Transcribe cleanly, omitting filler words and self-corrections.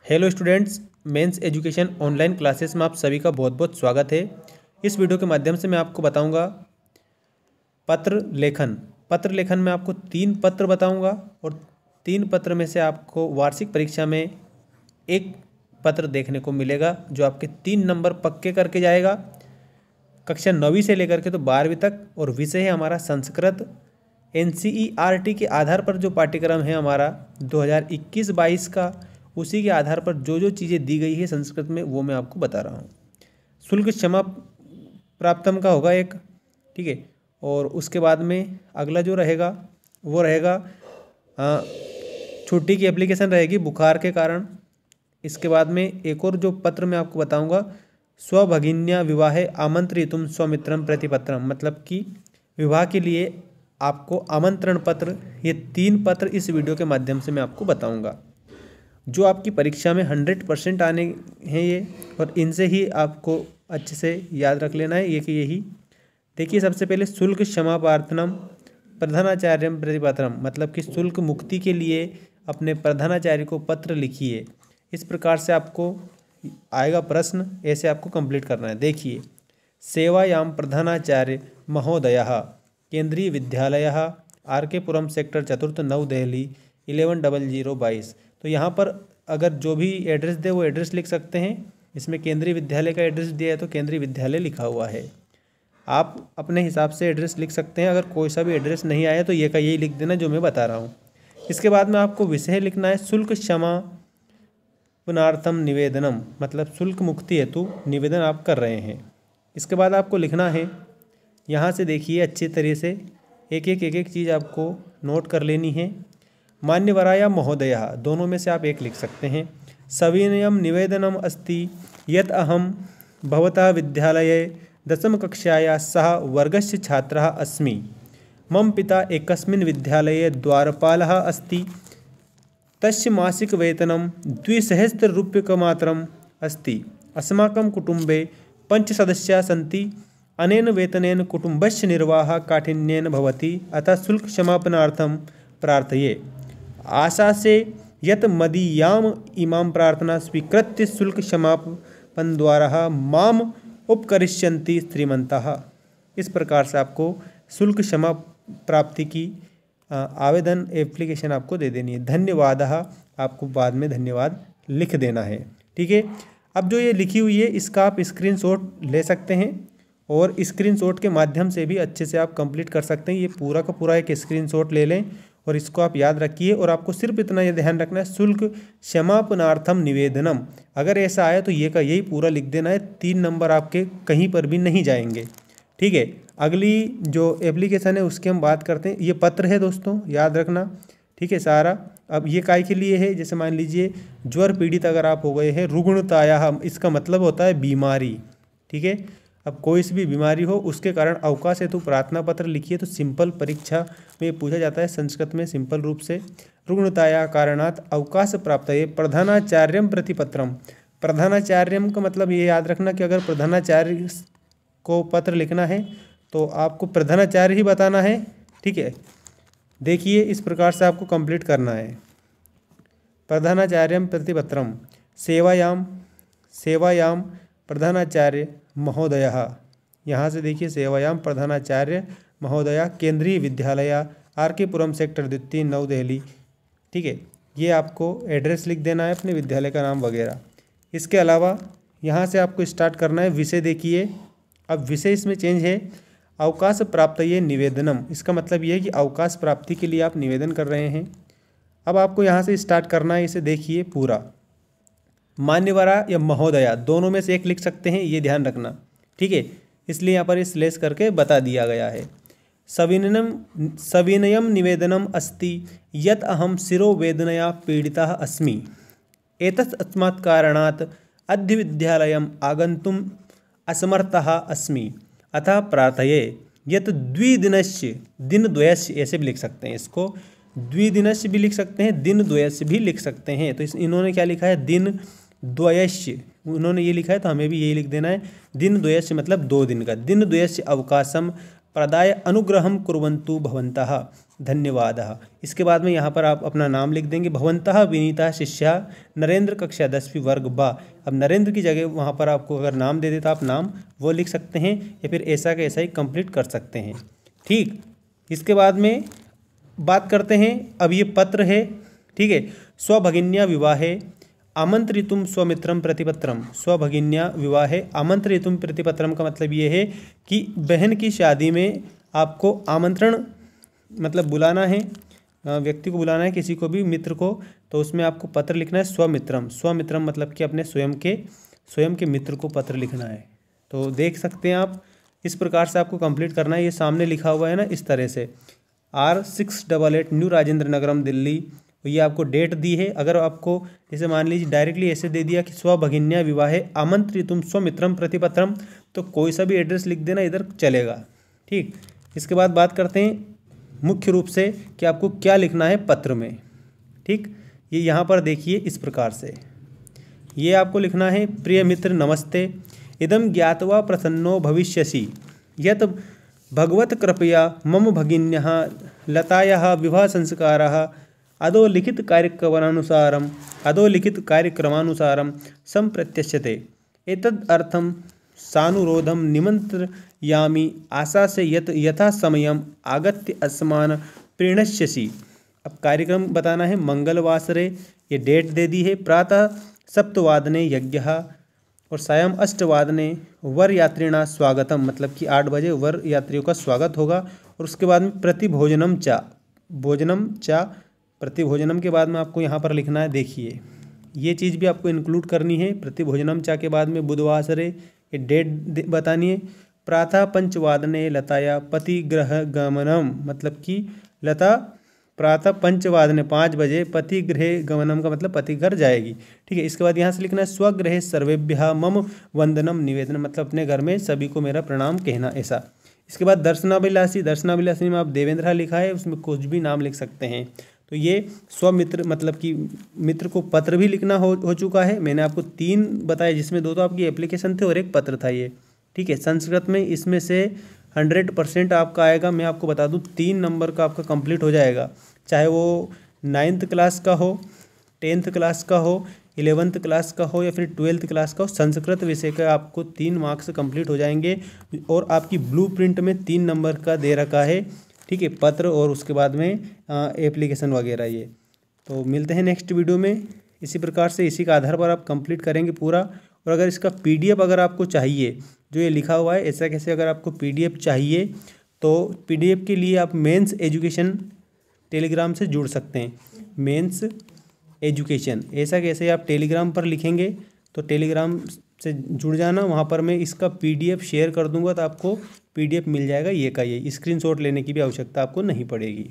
Hello students, men's education online classes में आप सभी का बहुत बहुत स्वागत है। इस वीडियो के माध्यम से मैं आपको बताऊंगा पत्र लेखन। पत्र लेखन में आपको 3 पत्र बताऊंगा और 3 पत्र में से आपको वार्षिक परीक्षा में एक पत्र देखने को मिलेगा जो आपके 3 नंबर पक्के करके जाएगा कक्षा 9वीं से लेकर के तो 12वीं तक। और विषय है हमारा संस्कृत। NCERT के आधार पर जो पाठ्यक्रम है हमारा 2021-22 का, उसी के आधार पर जो जो चीज़ें दी गई है संस्कृत में वो मैं आपको बता रहा हूँ। शुल्क क्षमा प्राप्तम का होगा एक, ठीक है। और उसके बाद में अगला जो रहेगा वो रहेगा छुट्टी की एप्लीकेशन रहेगी बुखार के कारण। इसके बाद में एक और जो पत्र मैं आपको बताऊंगा, स्वभगिन्या विवाहे आमंत्रितुम स्वमित्रम प्रतिपत्रम, मतलब कि विवाह के लिए आपको आमंत्रण पत्र। ये 3 पत्र इस वीडियो के माध्यम से मैं आपको बताऊंगा जो आपकी परीक्षा में 100% आने हैं ये, और इनसे ही आपको अच्छे से याद रख लेना है ये कि यही देखिए। सबसे पहले शुल्क क्षमा प्रार्थनम प्रधानाचार्यम प्रतिपत्रम, मतलब कि शुल्क मुक्ति के लिए अपने प्रधानाचार्य को पत्र लिखिए। इस प्रकार से आपको आएगा प्रश्न, ऐसे आपको कंप्लीट करना है। देखिए, सेवायाम प्रधानाचार्य महोदयः केंद्रीय विद्यालय RK पुरम सेक्टर 4 नव दिल्ली 110022। तो यहाँ पर अगर जो भी एड्रेस दे वो एड्रेस लिख सकते हैं। इसमें केंद्रीय विद्यालय का एड्रेस दिया है तो केंद्रीय विद्यालय लिखा हुआ है। आप अपने हिसाब से एड्रेस लिख सकते हैं। अगर कोई सा भी एड्रेस नहीं आया तो ये का यही लिख देना जो मैं बता रहा हूँ। इसके बाद में आपको विषय लिखना है शुल्क क्षमा पुनार्थम निवेदनम, मतलब शुल्क मुक्ति हेतु निवेदन आप कर रहे हैं। इसके बाद आपको लिखना है, यहाँ से देखिए अच्छी तरह से एक एक चीज़ आपको नोट कर लेनी है। मान्यवरा या महोदया, दोनों में से आप एक लिख सकते हैं। सविनयम निवेदनम अस्ति यत् अहम भवतः विद्यालये 10वीं कक्षायाः सह वर्गस्य छात्रः अस्मि। मम पिता एकस्मिन् विद्यालये द्वारपालः अस्ति। तस्य मासिक वेतनं 2,000 रूप्यकमात्रम् अस्ति। अस्माकं कुटुम्बे 5 सदस्याः सन्ति। अनेन वेतनेन कुटुम्बस्य निर्वाहः काठिन्येन भवति, अतः शुल्क क्षमापणार्थं प्रार्थये। आशा से यत् मदीयाम इमां प्रार्थना स्वीकृत्य शुल्क क्षमापन द्वारा माम उपकरिष्यन्ति श्रीमन्तः। इस प्रकार से आपको शुल्क क्षमा प्राप्ति की आवेदन एप्लीकेशन आपको दे देनी है। धन्यवाद आपको बाद में धन्यवाद लिख देना है, ठीक है। अब जो ये लिखी हुई है इसका आप स्क्रीनशॉट ले सकते हैं और स्क्रीनशॉट के माध्यम से भी अच्छे से आप कंप्लीट कर सकते हैं। ये पूरा का पूरा एक स्क्रीनशॉट ले लें और इसको आप याद रखिए। और आपको सिर्फ इतना ये ध्यान रखना है, शुल्क क्षमापनार्थम निवेदनम, अगर ऐसा आया तो ये का यही पूरा लिख देना है। 3 नंबर आपके कहीं पर भी नहीं जाएंगे, ठीक है। अगली जो एप्लीकेशन है उसकी हम बात करते हैं। ये पत्र है दोस्तों, याद रखना, ठीक है सारा। अब ये काय के लिए है, जैसे मान लीजिए ज्वर पीड़ित अगर आप हो गए हैं, रुग्णताया, इसका मतलब होता है बीमारी, ठीक है। अब कोई सी भी बीमारी हो उसके कारण अवकाश हेतु प्रार्थना पत्र लिखिए। तो सिंपल परीक्षा में पूछा जाता है संस्कृत में सिंपल रूप से, रुग्णताया कारणात् अवकाश प्राप्त है प्रधानाचार्यम प्रतिपत्रम। प्रधानाचार्यम का मतलब ये याद रखना कि अगर प्रधानाचार्य को पत्र लिखना है तो आपको प्रधानाचार्य ही बताना है, ठीक है। देखिए इस प्रकार से आपको कंप्लीट करना है। प्रधानाचार्यम प्रतिपत्रम सेवायाम प्रधानाचार्य महोदयः, यहाँ से देखिए सेवायाम प्रधानाचार्य महोदया केंद्रीय विद्यालय RK पुरम सेक्टर 2 नव दिल्ली, ठीक है। ये आपको एड्रेस लिख देना है, अपने विद्यालय का नाम वगैरह। इसके अलावा यहाँ से आपको स्टार्ट करना है विषय। देखिए अब विषय इसमें चेंज है, अवकाश प्राप्त ये निवेदनम, इसका मतलब ये है कि अवकाश प्राप्ति के लिए आप निवेदन कर रहे हैं। अब आपको यहाँ से स्टार्ट करना है, इसे देखिए पूरा। मान्यवरा या महोदया दोनों में से एक लिख सकते हैं, ये ध्यान रखना, ठीक है। इसलिए यहाँ पर इस लेस करके बता दिया गया है। सविनयम निवेदनम अस्ति यत् अहम शिरोवेदनया पीड़ितः अस्मि। एतस्मात् कारणात् अद्य विद्यालयम् आगन्तुम् असमर्थः अस्मि, अतः प्रार्थये यत् द्विदिनस्य, दिनद्वयस्य ऐसे भी लिख सकते हैं इसको, द्विदिनस्य भी लिख सकते हैं, दिनद्वयस्य भी लिख सकते हैं। तो इन्होंने क्या लिखा है, दिन द्वयस्य, उन्होंने ये लिखा है तो हमें भी यही लिख देना है। दिन द्वयस्य मतलब 2 दिन का। दिन द्वयस्य अवकाशम प्रदाय अनुग्रहं कुर्वन्तु भवन्तः, धन्यवादः। इसके बाद में यहाँ पर आप अपना नाम लिख देंगे। भवन्तः विनीता शिष्या नरेंद्र कक्षा 10वीं वर्ग बा। अब नरेंद्र की जगह वहाँ पर आपको अगर नाम दे देता आप नाम वो लिख सकते हैं, या फिर ऐसा का ऐसा ही कंप्लीट कर सकते हैं। ठीक, इसके बाद में बात करते हैं, अब ये पत्र है, ठीक है। स्वभगिन्या विवाहे आमंत्रितुम स्वमित्रम प्रतिपत्रम। स्वभगिन्या विवाहे आमंत्रितुम प्रतिपत्रम का मतलब ये है कि बहन की शादी में आपको आमंत्रण मतलब बुलाना है, व्यक्ति को बुलाना है, किसी को भी, मित्र को, तो उसमें आपको पत्र लिखना है स्वमित्रम। स्वमित्रम मतलब कि अपने स्वयं के मित्र को पत्र लिखना है। तो देख सकते हैं आप, इस प्रकार से आपको कंप्लीट करना है। ये सामने लिखा हुआ है ना, इस तरह से R688 न्यू राजेंद्र नगरम दिल्ली, ये आपको डेट दी है। अगर आपको जैसे मान लीजिए डायरेक्टली ऐसे दे दिया कि स्वभगिन्या विवाहे आमंत्रितुम स्वमित्रम प्रतिपत्रम, तो कोई सा भी एड्रेस लिख देना, इधर चलेगा। ठीक, इसके बाद बात करते हैं मुख्य रूप से कि आपको क्या लिखना है पत्र में। ठीक, ये यहाँ पर देखिए इस प्रकार से ये आपको लिखना है। प्रिय मित्र नमस्ते, इदं ज्ञात्वा प्रसन्नो भविष्यसि यत् भगवत कृपया मम भगिन्यः लतायाः विवाह संस्कारः अधोलिखित कार्यक्रमानुसारं सम्प्रत्यस्यते। एतदर्थं सानुरोधं निमन्त्रयामि, आशा से यथा समयम् आगत्य अस्मान् प्रीणष्यसि। अब कार्यक्रम बताना है मंगलवासरे, ये डेट दे दी है। प्रातः 7 यज्ञः और सायं 8 वर यात्रिणा स्वागतम, मतलब कि 8 बजे वर यात्रियों का स्वागत होगा। और उसके बाद में प्रतिभोजनम चा, प्रतिभोजनम के बाद में आपको यहाँ पर लिखना है, देखिए ये चीज़ भी आपको इंक्लूड करनी है। प्रतिभोजनम चा के बाद में बुधवासरे, ये डेट बतानी है। प्रातः 5 लताया पतिगृह गमनम, मतलब कि लता प्रातः 5 बजे पति गृह गमनम का मतलब पति घर जाएगी। ठीक है, इसके बाद यहाँ से लिखना है स्वगृह सर्वेभ्यः मम वंदनम निवेदनम, मतलब अपने घर में सभी को मेरा प्रणाम कहना, ऐसा। इसके बाद दर्शनाभिलाषी में आप देवेंद्र लिखा है, उसमें कुछ भी नाम लिख सकते हैं। तो ये स्वमित्र मतलब कि मित्र को पत्र भी लिखना हो चुका है। मैंने आपको 3 बताए, जिसमें 2 तो आपकी एप्लीकेशन थे और 1 पत्र था ये। ठीक है, संस्कृत में इसमें से 100% आपका आएगा। मैं आपको बता दूं 3 नंबर का आपका कंप्लीट हो जाएगा, चाहे वो 9th क्लास का हो, 10th क्लास का हो, 11th क्लास का हो, या फिर 12th क्लास का हो। संस्कृत विषय का आपको 3 मार्क्स कंप्लीट हो जाएंगे। और आपकी ब्लूप्रिंट में 3 नंबर का दे रखा है। ठीक है, पत्र और उसके बाद में एप्लीकेशन वगैरह ये। तो मिलते हैं नेक्स्ट वीडियो में। इसी प्रकार से इसी का आधार पर आप कंप्लीट करेंगे पूरा। और अगर इसका PDF अगर आपको चाहिए, जो ये लिखा हुआ है ऐसा कैसे, अगर आपको PDF चाहिए तो PDF के लिए आप मेंस एजुकेशन टेलीग्राम से जुड़ सकते हैं। मेंस एजुकेशन ऐसा कैसे आप टेलीग्राम पर लिखेंगे तो टेलीग्राम से जुड़ जाना। वहाँ पर मैं इसका PDF शेयर कर दूंगा, तो आपको PDF मिल जाएगा। ये का ये स्क्रीनशॉट लेने की भी आवश्यकता आपको नहीं पड़ेगी।